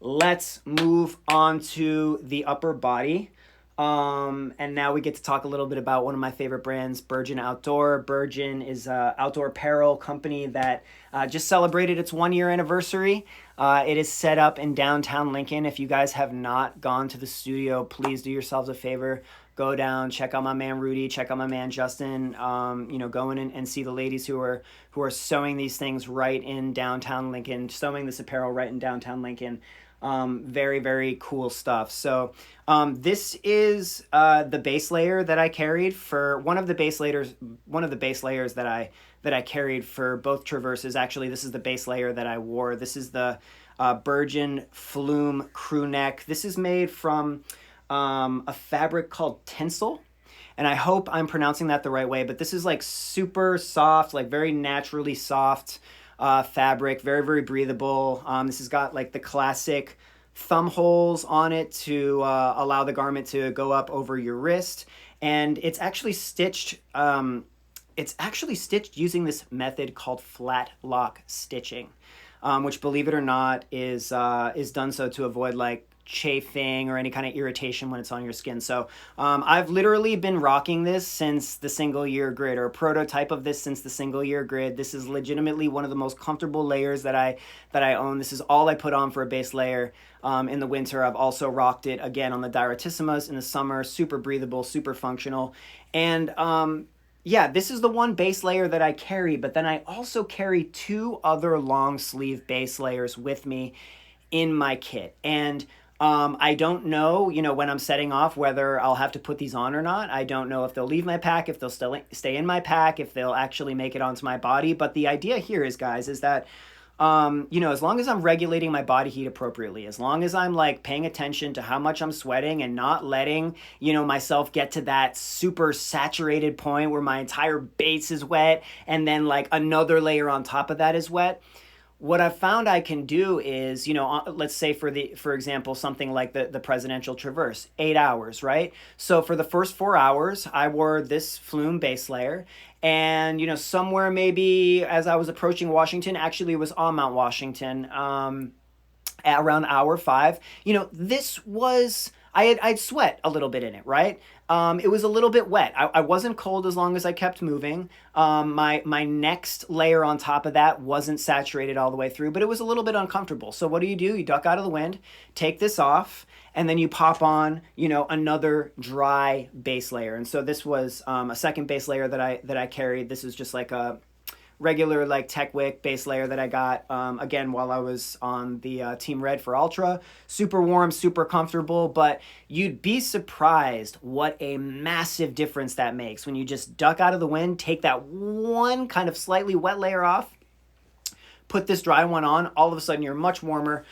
let's move on to the upper body. And now we get to talk a little bit about one of my favorite brands, Burgeon Outdoor. Burgeon is an outdoor apparel company that just celebrated its 1 year anniversary. It is set up in downtown Lincoln. If you guys have not gone to the studio, please do yourselves a favor. Go down, check out my man Rudy, check out my man Justin. Go in and see the ladies who are sewing these things right in downtown Lincoln, sewing this apparel right in downtown Lincoln. Very, very cool stuff. So this is the base layer that I carried for one of the base layers that I carried for both traverses. Actually, this is the base layer that I wore. This is the Burgeon Flume crew neck. This is made from a fabric called tinsel. And I hope I'm pronouncing that the right way, but this is like super soft, like very naturally soft fabric, very, very breathable. This has got like the classic thumb holes on it to allow the garment to go up over your wrist. And it's actually stitched using this method called flat lock stitching, which, believe it or not, is done so to avoid like chafing or any kind of irritation when it's on your skin. So I've literally been rocking this since the single year grid, or a prototype of this since the single year grid. This is legitimately one of the most comfortable layers that I own. This is all I put on for a base layer in the winter. I've also rocked it again on the Dirotissimas in the summer. Super breathable, super functional. And yeah, this is the one base layer that I carry, but then I also carry 2 other long sleeve base layers with me in my kit. And I don't know, when I'm setting off, whether I'll have to put these on or not. I don't know if they'll leave my pack, if they'll still stay in my pack, if they'll actually make it onto my body. But the idea here is, guys, is that, as long as I'm regulating my body heat appropriately, as long as I'm like paying attention to how much I'm sweating and not letting, myself get to that super saturated point where my entire base is wet and then like another layer on top of that is wet. What I've found I can do is, let's say for example, something like the presidential traverse, 8 hours, right? So for the first 4 hours, I wore this Flume base layer. And, somewhere maybe as I was approaching Washington, actually it was on Mount Washington, at around hour 5, this was, I'd sweat a little bit in it, right? It was a little bit wet. I wasn't cold as long as I kept moving. My next layer on top of that wasn't saturated all the way through, but it was a little bit uncomfortable. So what do? You duck out of the wind, take this off, and then you pop on, another dry base layer. And so this was a second base layer that I carried. This is just like a regular like Tech Wick base layer that I got again while I was on the Team Red for Ultra. Super warm, super comfortable, but you'd be surprised what a massive difference that makes when you just duck out of the wind, take that one kind of slightly wet layer off, put this dry one on. All of a sudden you're much warmer,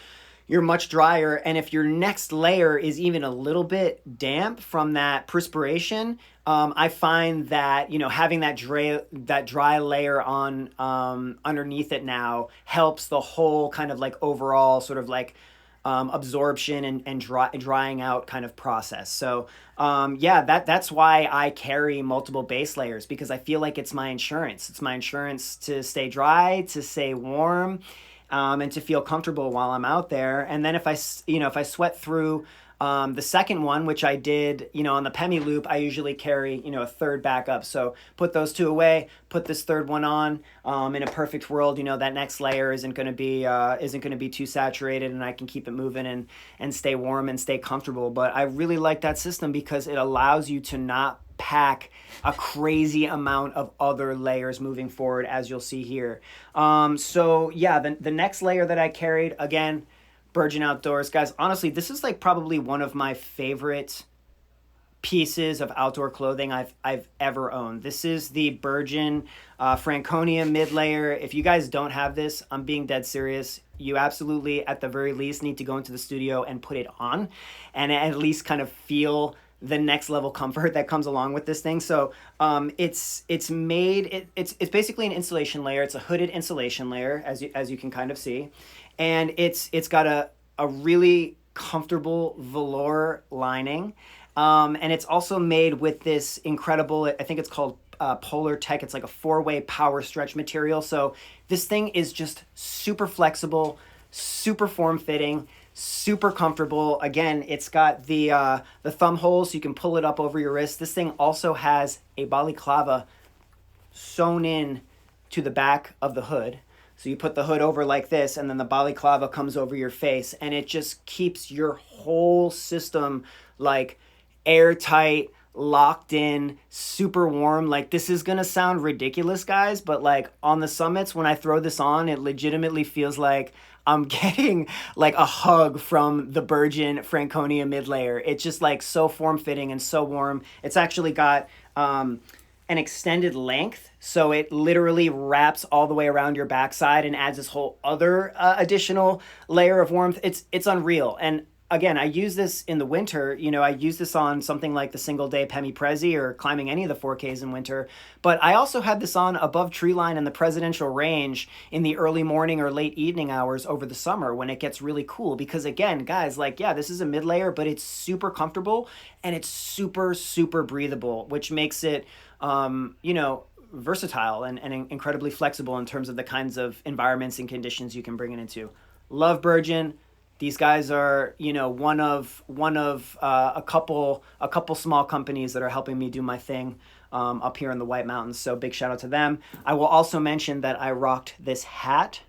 you're much drier. And if your next layer is even a little bit damp from that perspiration, I find that, having that dry layer on underneath it now helps the whole kind of like overall sort of like absorption and drying out kind of process. So that's why I carry multiple base layers, because I feel like it's my insurance. It's my insurance to stay dry, to stay warm, and to feel comfortable while I'm out there. And then if I sweat through the second one, which I did, on the Pemi loop, I usually carry, a third backup. So put those 2 away, put this third one on. In a perfect world, that next layer isn't going to be too saturated, and I can keep it moving and stay warm and stay comfortable. But I really like that system because it allows you to not pack a crazy amount of other layers moving forward, as you'll see here. The next layer that I carried, again, Burgeon Outdoors. Guys, honestly, this is like probably one of my favorite pieces of outdoor clothing I've ever owned. This is the Burgeon Franconia Midlayer. If you guys don't have this, I'm being dead serious. You absolutely, at the very least, need to go into the studio and put it on and at least kind of feel the next level comfort that comes along with this thing. So it's basically an insulation layer. It's a hooded insulation layer, as you can kind of see. And it's got a really comfortable velour lining. And it's also made with this incredible, I think it's called Polar Tech. It's like a 4-way power stretch material. So this thing is just super flexible, super form-fitting. super comfortable. Again, it's got the thumb hole so you can pull it up over your wrist. This thing also has a balaclava sewn in to the back of the hood. So you put the hood over like this, and then the balaclava comes over your face, and it just keeps your whole system like airtight, locked in, super warm. Like, this is gonna sound ridiculous, guys, but like on the summits, when I throw this on, it legitimately feels like I'm getting like a hug from the Burgeon Franconia Midlayer. It's just like so form fitting and so warm. It's actually got an extended length, so it literally wraps all the way around your backside and adds this whole other additional layer of warmth. It's unreal. And again, I use this in the winter. You know, I use this on something like the single day Pemi Presi or climbing any of the 4Ks in winter. But I also had this on above tree line in the presidential range in the early morning or late evening hours over the summer when it gets really cool. Because again, guys, like, yeah, this is a mid layer, but it's super comfortable and it's super, super breathable, which makes it, you know, versatile and incredibly flexible in terms of the kinds of environments and conditions you can bring it into. Love Burgeon. These guys are, you know, one of a couple small companies that are helping me do my thing up here in the White Mountains. So big shout out to them. I will also mention that I rocked this hat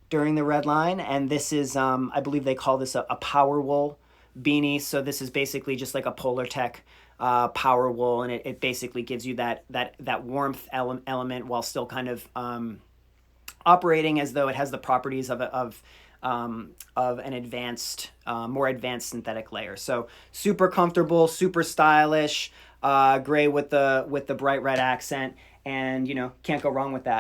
during the Redline, and this is I believe they call this a Powerwool beanie. So this is basically just like a Polar Tech Powerwool, and it basically gives you that warmth element while still kind of operating as though it has the properties of an advanced, more advanced synthetic layer. So super comfortable, super stylish, gray with the bright red accent, and you know, can't go wrong with that.